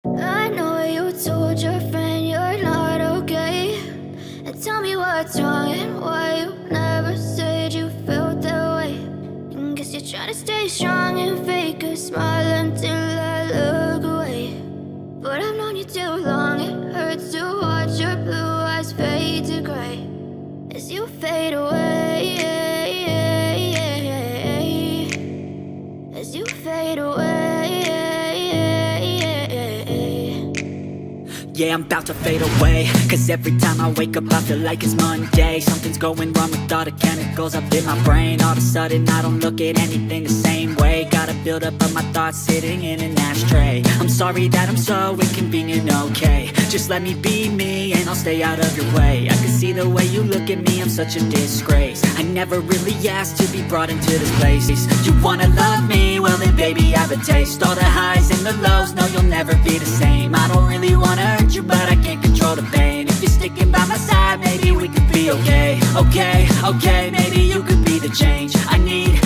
I know you told your friend you're not okay, and tell me what's wrong and why you never said you felt that way. And guess you're trying to stay strong and fake a smile until I look away. But I've known you too long, it hurts to watch your blue eyes fade to gray as you fade away, as you fade away. Yeah, I'm about to fade away, cause every time I wake up I feel like it's Monday. Something's going wrong with all the chemicals up in my brain. All of a sudden I don't look at anything the same way. Gotta build up of my thoughts sitting in an ashtray. I'm sorry that I'm so inconvenient, okay. Just let me be me and I'll stay out of your way. I can see the way you look at me, I'm such a disgrace. I never really asked to be brought into this place. You wanna love me? Well then baby I have a taste. All the highs and the lows, no you'll never be the same. I don't really wanna hurt you, but I can't control the pain. If you're sticking by my side, maybe we could be okay. Okay, maybe you could be the change I need.